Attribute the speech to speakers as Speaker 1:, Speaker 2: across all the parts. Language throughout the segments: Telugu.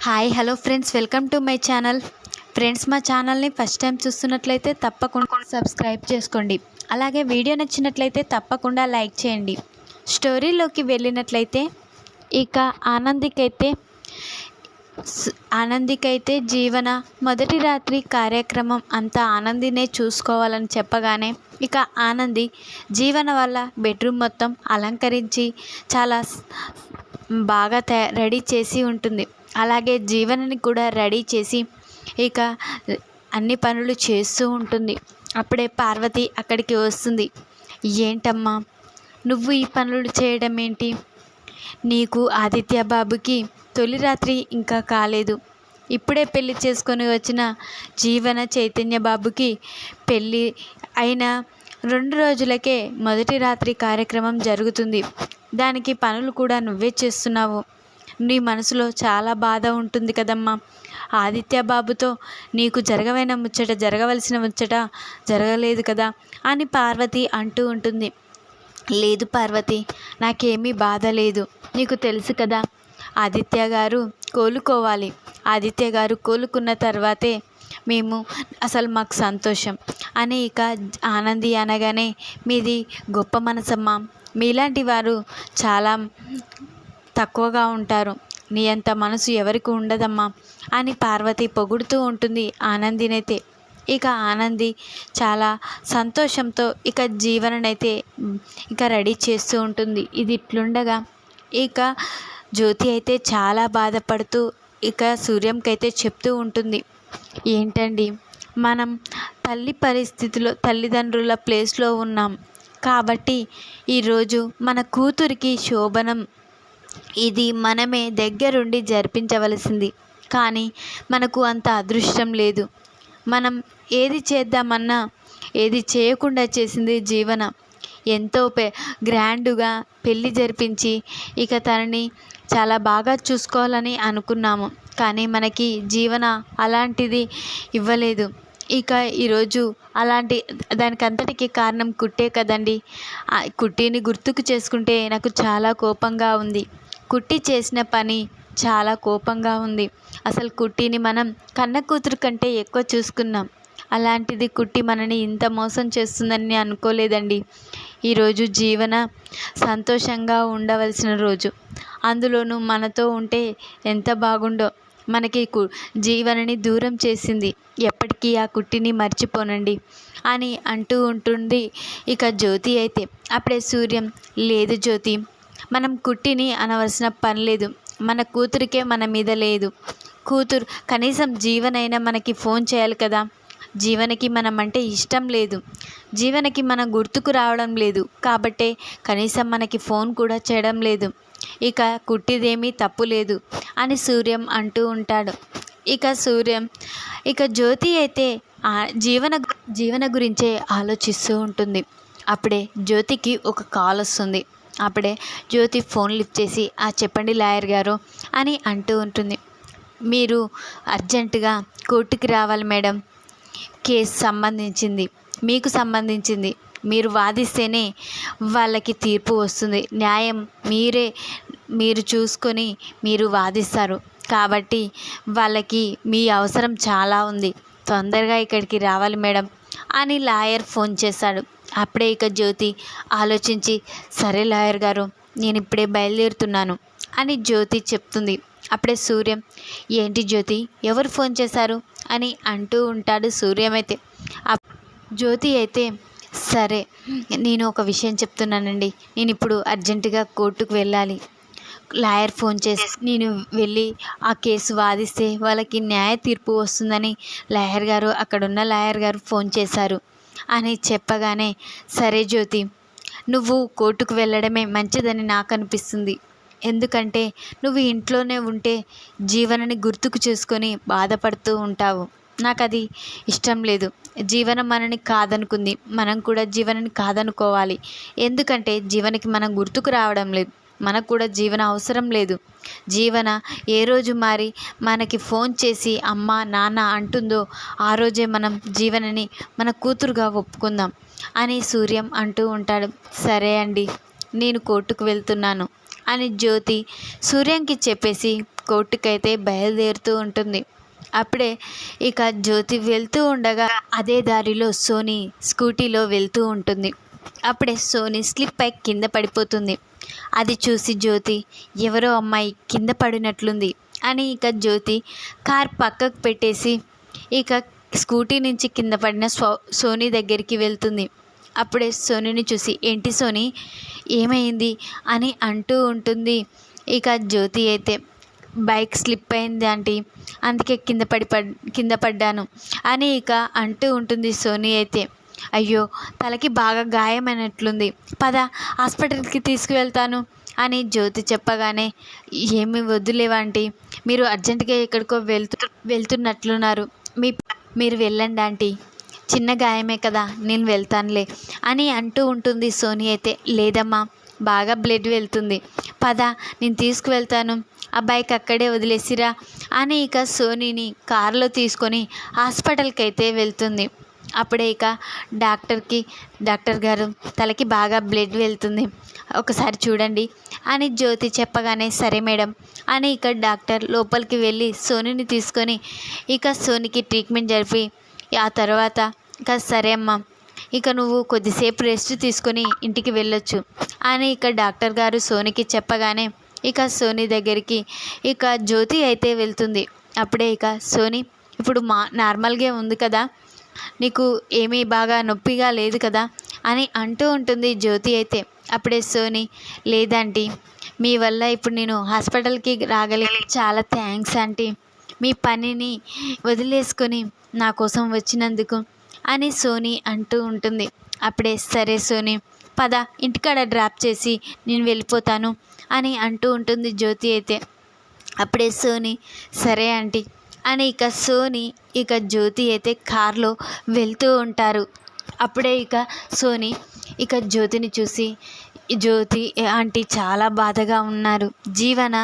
Speaker 1: Hi hello friends, welcome to my channel. Friends, మా ఛానల్ని ఫస్ట్ టైం చూస్తున్నట్లయితే తప్పకుండా సబ్స్క్రైబ్ చేసుకోండి. అలాగే వీడియో నచ్చినట్లయితే తప్పకుండా లైక్ చేయండి. స్టోరీలోకి వెళ్ళినట్లయితే ఇక ఆనందికైతే జీవన మొదటి రాత్రి కార్యక్రమం అంతా ఆనందినే చూసుకోవాలని చెప్పగానే ఇక ఆనంది జీవన వల్ల బెడ్రూమ్ మొత్తం అలంకరించి చాలా బాగా రెడీ చేసి ఉంటుంది. అలాగే జీవనని కూడా రెడీ చేసి ఇక అన్ని పనులు చేస్తూ ఉంటుంది. అప్పుడే పార్వతి అక్కడికి వస్తుంది. ఏంటమ్మా నువ్వు ఈ పనులు చేయడం ఏంటి? నీకు ఆదిత్య బాబుకి తొలి రాత్రి ఇంకా కాలేదు. ఇప్పుడే పెళ్లి చేసుకొని వచ్చిన జీవన చైతన్య బాబుకి పెళ్ళి అయిన 2 రోజులకే మొదటి రాత్రి కార్యక్రమం జరుగుతుంది. దానికి పనులు కూడా నువ్వే చేస్తున్నావు. నీ మనసులో చాలా బాధ ఉంటుంది కదమ్మా. ఆదిత్య బాబుతో నీకు జరగవలసిన ముచ్చట జరగలేదు కదా అని పార్వతి అంటూ ఉంటుంది. లేదు పార్వతి, నాకేమీ బాధ లేదు. నీకు తెలుసు కదా, ఆదిత్య గారు కోలుకోవాలి. ఆదిత్య గారు కోలుకున్న తర్వాతే మాకు సంతోషం అని ఇక ఆనంది అనగానే, మీది గొప్ప మనసమ్మా. మీలాంటి వారు చాలా తక్కువగా ఉంటారు. నీ అంత మనసు ఎవరికి ఉండదమ్మా అని పార్వతి పొగుడుతూ ఉంటుంది ఆనందినైతే. ఇక ఆనంది చాలా సంతోషంతో ఇక జీవననైతే ఇక రెడీ చేస్తూ ఉంటుంది. ఇది ఇట్లుండగా ఇక జ్యోతి అయితే చాలా బాధపడుతూ ఇక సూర్యంకైతే చెప్తూ ఉంటుంది. ఏంటండి, మనం తల్లిదండ్రుల ప్లేస్లో ఉన్నాం కాబట్టి ఈరోజు మన కూతురికి శోభనం ఇది మనమే దగ్గరుండి జరిపించవలసింది. కానీ మనకు అంత అదృష్టం లేదు. మనం ఏది చేద్దామన్నా ఏది చేయకుండా చేసింది జీవన. ఎంతో గ్రాండ్గా పెళ్ళి జరిపించి ఇక తనని చాలా బాగా చూసుకోవాలని అనుకున్నాము. కానీ మనకి జీవన అలాంటిది ఇవ్వలేదు. ఇక ఈరోజు దానికంతటికి కారణం కుట్టే కదండి. కుట్టిని గుర్తుకు చేసుకుంటే నాకు చాలా కోపంగా ఉంది. కుట్టి చేసిన పని చాలా కోపంగా ఉంది. అసలు కుట్టిని మనం కన్న కూతురు కంటే ఎక్కువ చూసుకున్నాం. అలాంటిది కుట్టి మనని ఇంత మోసం చేస్తుందని అనుకోలేదండి. ఈరోజు జీవన సంతోషంగా ఉండవలసిన రోజు. అందులోనూ మనతో ఉంటే ఎంత బాగుండో. మనకి జీవనని దూరం చేసింది. ఎప్పటికీ ఆ కుట్టిని మర్చిపోనండి అని అంటూ ఉంటుంది ఇక జ్యోతి అయితే. అప్పుడే సూర్యం, లేదు జ్యోతి, మనం కుట్టిని అనవలసిన పని లేదు. మన కూతురికే మన మీద లేదు. కూతురు కనీసం జీవనైనా మనకి ఫోన్ చేయాలి కదా. జీవనకి మనం అంటే ఇష్టం లేదు. జీవనకి మనం గుర్తుకు రావడం లేదు కాబట్టే కనీసం మనకి ఫోన్ కూడా చేయడం లేదు. ఇక కుట్టిదేమీ తప్పు లేదు అని సూర్యం అంటూ ఉంటాడు. ఇక జ్యోతి అయితే జీవన గురించే ఆలోచిస్తూ ఉంటుంది. అప్పుడే జ్యోతికి ఒక కాల్ వస్తుంది. అప్పుడే జ్యోతి ఫోన్ లిఫ్ట్ చేసి, చెప్పండి లాయర్ గారు అని అంటూ ఉంటుంది. మీరు అర్జెంటుగా కోర్టుకి రావాలి మేడం. కేసు మీకు సంబంధించింది. మీరు వాదిస్తేనే వాళ్ళకి తీర్పు వస్తుంది. న్యాయం మీరు చూసుకొని మీరు వాదిస్తారు కాబట్టి వాళ్ళకి మీ అవసరం చాలా ఉంది. తొందరగా ఇక్కడికి రావాలి మేడం అని లాయర్ ఫోన్ చేశాడు. అప్పుడే ఇక జ్యోతి ఆలోచించి, సరే లాయర్ గారు, నేను ఇప్పుడే బయలుదేరుతున్నాను అని జ్యోతి చెప్తుంది. అప్పుడే సూర్యం, ఏంటి జ్యోతి, ఎవరు ఫోన్ చేశారు అని అంటూ ఉంటాడు సూర్యం అయితే. జ్యోతి అయితే, సరే నేను ఒక విషయం చెప్తున్నానండి. నేను ఇప్పుడు అర్జెంటుగా కోర్టుకు వెళ్ళాలి. లాయర్ ఫోన్ చేసి నేను వెళ్ళి ఆ కేసు వాదిస్తే వాళ్ళకి న్యాయ తీర్పు వస్తుందని అక్కడున్న లాయర్ గారు ఫోన్ చేశారు అని చెప్పగానే, సరే జ్యోతి, నువ్వు కోర్టుకు వెళ్ళడమే మంచిదని నాకు అనిపిస్తుంది. ఎందుకంటే నువ్వు ఇంట్లోనే ఉంటే జీవనని గుర్తుకు చేసుకొని బాధపడుతూ ఉంటావు. నాకు అది ఇష్టం లేదు. జీవన మనని కాదనుకుంది, మనం కూడా జీవనని కాదనుకోవాలి. ఎందుకంటే జీవనకి మనం గుర్తుకు రావడం లేదు. మనకు కూడా జీవన అవసరం లేదు. జీవన ఏ రోజు మనకి ఫోన్ చేసి అమ్మ నాన్న అంటుందో ఆ రోజే మనం జీవనని మన కూతురుగా ఒప్పుకుందాం అని సూర్యం అంటూ ఉంటాడు. సరే అండి, నేను కోర్టుకు వెళ్తున్నాను అని జ్యోతి సూర్యంకి చెప్పేసి కోర్టుకైతే బయలుదేరుతూ ఉంటుంది. అప్పుడే ఇక జ్యోతి వెళ్తూ ఉండగా అదే దారిలో సోనీ స్కూటీలో వెళ్తూ ఉంటుంది. అప్పుడే సోనీ స్లిప్ అయి కింద పడిపోతుంది. అది చూసి జ్యోతి ఎవరో అమ్మాయి కింద పడినట్లుంది అని ఇక జ్యోతి కార్ పక్కకు పెట్టేసి ఇక స్కూటీ నుంచి కింద పడిన సోనీ దగ్గరికి వెళ్తుంది. అప్పుడే సోనీని చూసి ఏంటి సోనీ ఏమైంది అని అంటూ ఉంటుంది. ఇక జ్యోతి అయితే బైక్ స్లిప్ అయింది ఆంటీ, అందుకే కింద పడ్డాను అని ఇక అంటూ ఉంటుంది. సోనీ అయితే అయ్యో తలకి బాగా గాయమైనట్లుంది, పద హాస్పిటల్కి తీసుకువెళ్తాను అని జ్యోతి చెప్పగానే ఏమి వద్దులేవాంటీ, మీరు అర్జెంటుగా ఎక్కడికో వెళ్తున్నట్లున్నారు, మీరు వెళ్ళండి ఆంటీ, చిన్న గాయమే కదా నేను వెళ్తానులే అని అంటూ ఉంటుంది. సోనీ అయితే లేదమ్మా బాగా బ్లడ్ వెళ్తుంది, పద నేను తీసుకువెళ్తాను, ఆ బైక్ అక్కడే వదిలేసిరా అని ఇక సోనీని కారులో తీసుకొని హాస్పిటల్కి అయితే వెళ్తుంది. అప్పుడే ఇక డాక్టర్ గారు తలకి బాగా బ్లడ్ వెళ్తుంది, ఒకసారి చూడండి అని జ్యోతి చెప్పగానే సరే మేడం అని ఇక డాక్టర్ లోపలికి వెళ్ళి సోనీని తీసుకొని ఇక సోనీకి ట్రీట్మెంట్ జరిపి ఆ తర్వాత ఇక సరే అమ్మా ఇక నువ్వు కొద్దిసేపు రెస్ట్ తీసుకొని ఇంటికి వెళ్ళొచ్చు అని ఇక డాక్టర్ గారు సోనీకి చెప్పగానే ఇక సోనీ దగ్గరికి ఇక జ్యోతి అయితే వెళ్తుంది. అప్పుడే ఇక సోనీ ఇప్పుడు నార్మల్గా ఉంది కదా, నీకు ఏమీ బాగా నొప్పిగా లేదు కదా అని అంటూ ఉంటుంది జ్యోతి అయితే. అప్పుడే సోనీ లేదంటీ, మీ వల్ల ఇప్పుడు నేను హాస్పిటల్కి చాలా థ్యాంక్స్ ఆంటీ, మీ పనిని వదిలేసుకొని నా కోసం వచ్చినందుకు అని సోనీ అంటూ ఉంటుంది. అప్పుడే సరే సోనీ పద ఇంటికాడ డ్రాప్ చేసి నేను వెళ్ళిపోతాను అని అంటూ ఉంటుంది జ్యోతి అయితే. అప్పుడే సోనీ సరే ఆంటీ అని ఇక సోనీ ఇక జ్యోతి అయితే కారులో వెళ్తూ ఉంటారు. అప్పుడే ఇక సోనీ ఇక జ్యోతిని చూసి జ్యోతి ఆంటీ చాలా బాధగా ఉన్నారు, జీవన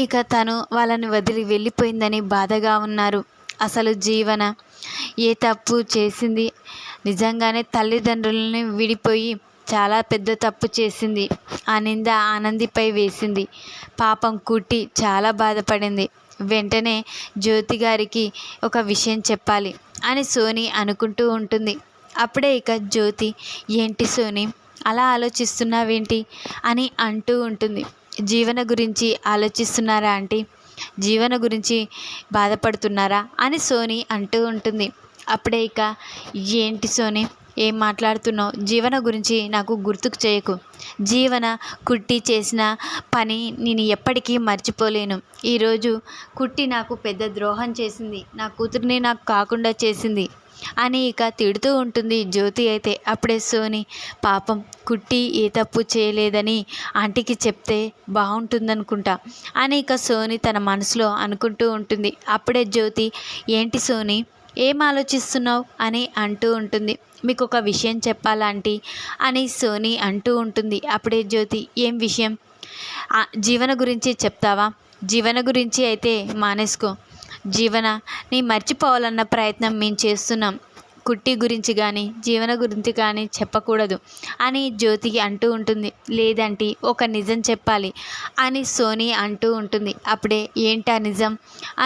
Speaker 1: ఇక తను వాళ్ళని వదిలి వెళ్ళిపోయిందని బాధగా ఉన్నారు. అసలు జీవన ఏ తప్పు చేసింది, నిజంగానే తల్లిదండ్రులని విడిపోయి చాలా పెద్ద తప్పు చేసింది, ఆ నింద ఆనందిపై వేసింది, పాపం కుట్టి చాలా బాధపడింది, వెంటనే జ్యోతి గారికి ఒక విషయం చెప్పాలి అని సోనీ అనుకుంటూ ఉంటుంది. అప్పుడే ఇక జ్యోతి ఏంటి సోనీ అలా ఆలోచిస్తున్నావేంటి అని అంటూ ఉంటుంది. జీవన గురించి ఆలోచిస్తున్నారా ఆంటీ, జీవన గురించి బాధపడుతున్నారా అని సోనీ అంటూ ఉంటుంది. అప్పుడే ఇక ఏంటి సోనీ ఏం మాట్లాడుతున్నావు, జీవన గురించి నాకు గుర్తుకు చేయకు, జీవన కుట్టి చేసిన పని నేను ఎప్పటికీ మర్చిపోలేను, ఈరోజు కుట్టి నాకు పెద్ద ద్రోహం చేసింది, నా కూతురిని నాకు కాకుండా చేసింది అని ఇక తిడుతూ ఉంటుంది జ్యోతి అయితే. అప్పుడే సోనీ పాపం కుట్టి ఏ తప్పు చేయలేదని ఆంటీకి చెప్తే బాగుంటుందనుకుంటా అని ఇక సోనీ తన మనసులో అనుకుంటూ ఉంటుంది. అప్పుడే జ్యోతి ఏంటి సోనీ ఏం ఆలోచిస్తున్నావు అని అంటూ ఉంటుంది. మీకు ఒక విషయం చెప్పాలాంటీ అని సోనీ అంటూ ఉంటుంది. అప్పుడే జ్యోతి ఏం విషయం, జీవన గురించి చెప్తావా, జీవన గురించి అయితే మానేసుకో, జీవన నీ మర్చిపోవాలన్న ప్రయత్నం మేము చేస్తున్నాం, కుట్టి గురించి కానీ జీవన గురించి కానీ చెప్పకూడదు అని జ్యోతి అంటూ ఉంటుంది. లేదంటే ఒక నిజం చెప్పాలి అని సోనీ అంటూ ఉంటుంది. అప్పుడే ఏంటా నిజం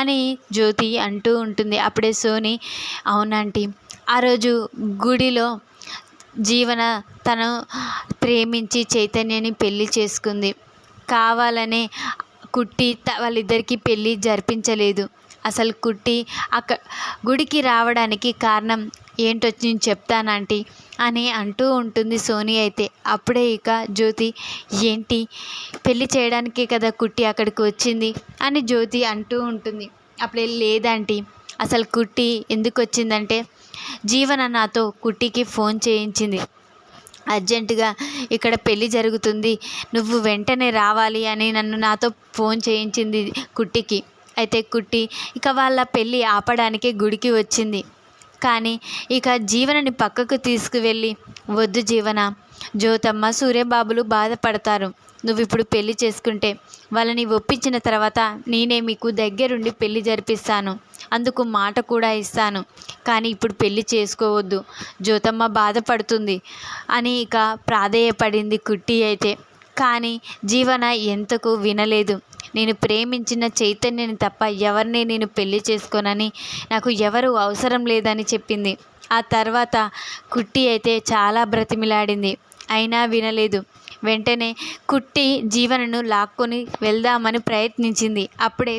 Speaker 1: అని జ్యోతి అంటూ ఉంటుంది. అప్పుడే సోనీ అవునంటీ, ఆ రోజు గుడిలో జీవన తను ప్రేమించి చైతన్యని పెళ్లి చేసుకుంది, కావాలనే కుట్టి వాళ్ళిద్దరికీ పెళ్ళి జరిపించలేదు, అసలు కుట్టి గుడికి రావడానికి కారణం ఏంటో నేను చెప్తానంటీ అని అంటూ ఉంటుంది సోనీ అయితే. అప్పుడే ఇక జ్యోతి ఏంటి పెళ్ళి చేయడానికే కదా కుట్టి అక్కడికి వచ్చింది అని జ్యోతి అంటూ ఉంటుంది. అప్పుడే లేదంటీ, అసలు కుట్టి ఎందుకు వచ్చిందంటే జీవన నాతో కుట్టికి ఫోన్ చేయించింది, అర్జెంటుగా ఇక్కడ పెళ్ళి జరుగుతుంది నువ్వు వెంటనే రావాలి అని నాతో ఫోన్ చేయించింది కుట్టికి. అయితే కుట్టి ఇక వాళ్ళ పెళ్ళి ఆపడానికి గుడికి వచ్చింది, కానీ ఇక జీవనని పక్కకు తీసుకువెళ్ళి వద్దు జీవన, జ్యోతమ్మ సూర్యబాబులు బాధపడతారు, నువ్వు ఇప్పుడు పెళ్లి చేసుకుంటే వాళ్ళని ఒప్పించిన తర్వాత నేనే మీకు దగ్గరుండి పెళ్లి జరిపిస్తాను, అందుకు మాట కూడా ఇస్తాను, కానీ ఇప్పుడు పెళ్లి చేసుకోవద్దు, జ్యోతమ్మ బాధపడుతుంది అని ఇక ప్రాధేయపడింది కుట్టి అయితే. కానీ జీవన ఎంతకు వినలేదు. నేను ప్రేమించిన చైతన్యని తప్ప ఎవరిని నేను పెళ్లి చేసుకోనని, నాకు ఎవరు అవసరం లేదని చెప్పింది. ఆ తర్వాత కుట్టి అయితే చాలా బ్రతిమిలాడింది, అయినా వినలేదు. వెంటనే కుట్టి జీవనను లాక్కొని వెళ్దామని ప్రయత్నించింది. అప్పుడే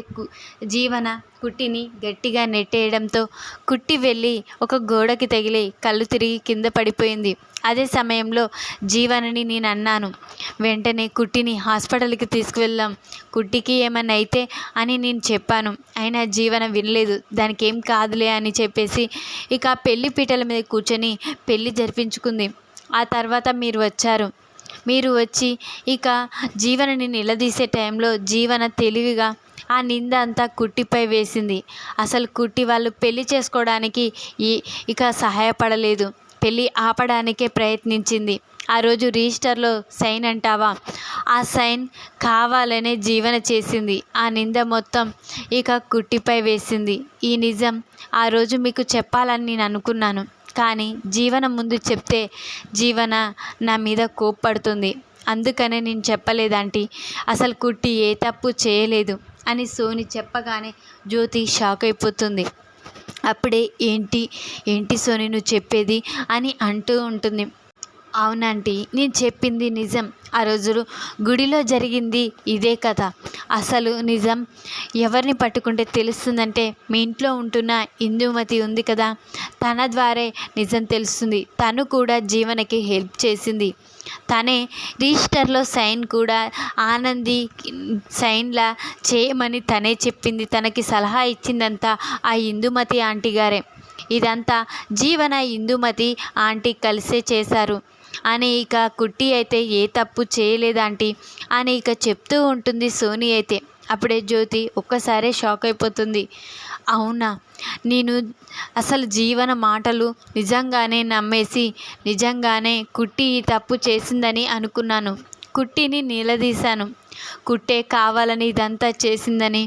Speaker 1: జీవన కుట్టిని గట్టిగా నెట్టేయడంతో కుట్టి వెళ్ళి ఒక గోడకి తగిలి కళ్ళు తిరిగి కింద పడిపోయింది. అదే సమయంలో జీవనని నేను అన్నాను, వెంటనే కుట్టిని హాస్పిటల్కి తీసుకువెళ్దాం, కుట్టికి ఏమన్నా అయితే అని నేను చెప్పాను. అయినా జీవన వినలేదు. దానికి ఏం కాదులే అని చెప్పేసి ఇక పెళ్లి పీటల మీద కూర్చొని పెళ్లి జరిపించుకుంది. ఆ తర్వాత మీరు వచ్చి ఇక జీవనని నిలదీసే టైంలో జీవన తెలివిగా ఆ నింద అంతా కుట్టిపై వేసింది. అసలు కుట్టి వాళ్ళు పెళ్లి చేసుకోవడానికి ఇక సహాయపడలేదు, పెళ్ళి ఆపడానికే ప్రయత్నించింది. ఆ రోజు రిజిస్టర్లో సైన్ అంటావా, ఆ సైన్ కావాలనే జీవన చేసింది. ఆ నింద మొత్తం ఇక కుట్టిపై వేసింది. ఈ నిజం ఆ రోజు మీకు చెప్పాలని నేను అనుకున్నాను, కానీ జీవన ముందు చెప్తే జీవన నా మీద కోప్పడుతుంది, అందుకనే నేను చెప్పలేదంటీ. అసలు కుట్టి ఏ తప్పు చేయలేదు అని సోని చెప్పగానే జ్యోతి షాక్ అయిపోతుంది. అప్పుడే ఏంటి సోని నువ్వు చెప్పేది అని అంటూ ఉంటుంది. అవునంటీ, నేను చెప్పింది నిజం. ఆ రోజు గుడిలో జరిగింది ఇదే కథ. అసలు నిజం ఎవరిని పట్టుకుంటే తెలుస్తుందంటే మీ ఇంట్లో ఉంటున్న ఇందుమతి ఉంది కదా, తన ద్వారే నిజం తెలుస్తుంది. తను కూడా జీవనకి హెల్ప్ చేసింది. తనే రిజిస్టర్లో సైన్ కూడా ఆనంది సైన్లా చేయమని తనే చెప్పింది. తనకి సలహా ఇచ్చిందంతా ఆ ఇందుమతి ఆంటీ గారే. ఇదంతా జీవన ఇందుమతి ఆంటీ కలిసే చేశారు అని ఇక కుట్టి అయితే ఏ తప్పు చేయలేదంటీ అని ఇక చెప్తూ ఉంటుంది సోని అయితే. అప్పుడే జ్యోతి ఒక్కసారే షాక్ అయిపోతుంది. అవునా, నేను అసలు జీవన మాటలు నిజంగానే నమ్మేసి నిజంగానే కుట్టి ఈ తప్పు చేసిందని అనుకున్నాను. కుట్టిని నిలదీశాను. కుట్టే కావాలని ఇదంతా చేసిందని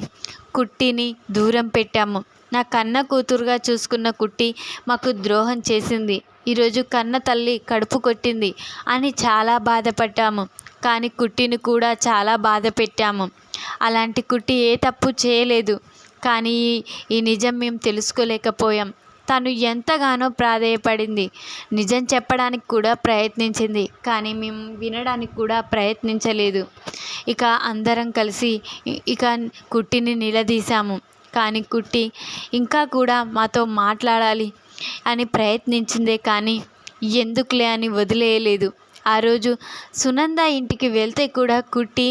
Speaker 1: కుట్టిని దూరం పెట్టాము. నా కన్న కూతురుగా చూసుకున్న కుట్టి మాకు ద్రోహం చేసింది. ఈరోజు కన్న తల్లి కడుపు కొట్టింది అని చాలా బాధపడ్డాము, కానీ కుట్టిని కూడా చాలా బాధ పెట్టాము. అలాంటి కుట్టి ఏ తప్పు చేయలేదు, కానీ ఈ నిజం మేము తెలుసుకోలేకపోయాం. తను ఎంతగానో ప్రాధేయపడింది, నిజం చెప్పడానికి కూడా ప్రయత్నించింది, కానీ మేము వినడానికి కూడా ప్రయత్నించలేదు. ఇక అందరం కలిసి ఇక కుట్టిని నిలదీశాము, కానీ కుట్టి ఇంకా కూడా మాతో మాట్లాడాలి అని ప్రయత్నించిందే కానీ ఎందుకులే అని వదిలేయలేదు. ఆ రోజు సునంద ఇంటికి వెళ్తే కూడా కుట్టి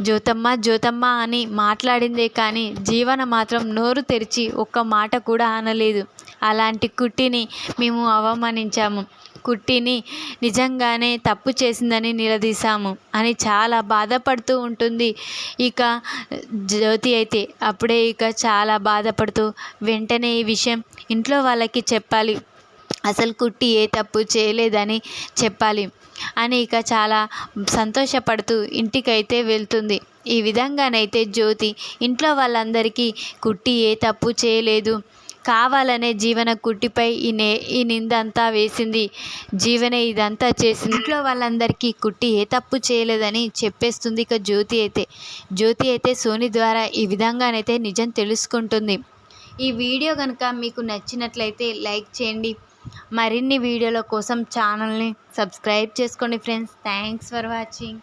Speaker 1: జ్యోతమ్మ అని మాట్లాడిందే కానీ జీవన మాత్రం నోరు తెరిచి ఒక్క మాట కూడా అనలేదు. అలాంటి కుట్టిని మేము అవమానించాము, కుట్టిని నిజంగానే తప్పు చేసిందని నిలదీశాము అని చాలా బాధపడుతూ ఉంటుంది ఇక జ్యోతి అయితే. అప్పుడే ఇక చాలా బాధపడుతూ వెంటనే ఈ విషయం ఇంట్లో వాళ్ళకి చెప్పాలి, అసలు కుట్టి ఏ తప్పు చేయలేదని చెప్పాలి అని ఇక చాలా సంతోషపడుతూ ఇంటికైతే వెళ్తుంది. ఈ విధంగానైతే జ్యోతి ఇంట్లో వాళ్ళందరికీ కుట్టి ఏ తప్పు చేయలేదు, కావాలనే జీవన కుట్టిపై ఈ నింద అంతా వేసింది, జీవనే ఇదంతా చేసింది, ఇంట్లో వాళ్ళందరికీ కుట్టి ఏ తప్పు చేయలేదని చెప్పేస్తుంది ఇక జ్యోతి అయితే సోని ద్వారా ఈ విధంగానైతే నిజం తెలుసుకుంటుంది. ఈ వీడియో కనుక మీకు నచ్చినట్లయితే లైక్ చేయండి. మరిన్ని వీడియోల కోసం ఛానల్ని సబ్స్క్రైబ్ చేసుకోండి ఫ్రెండ్స్. Thanks for watching.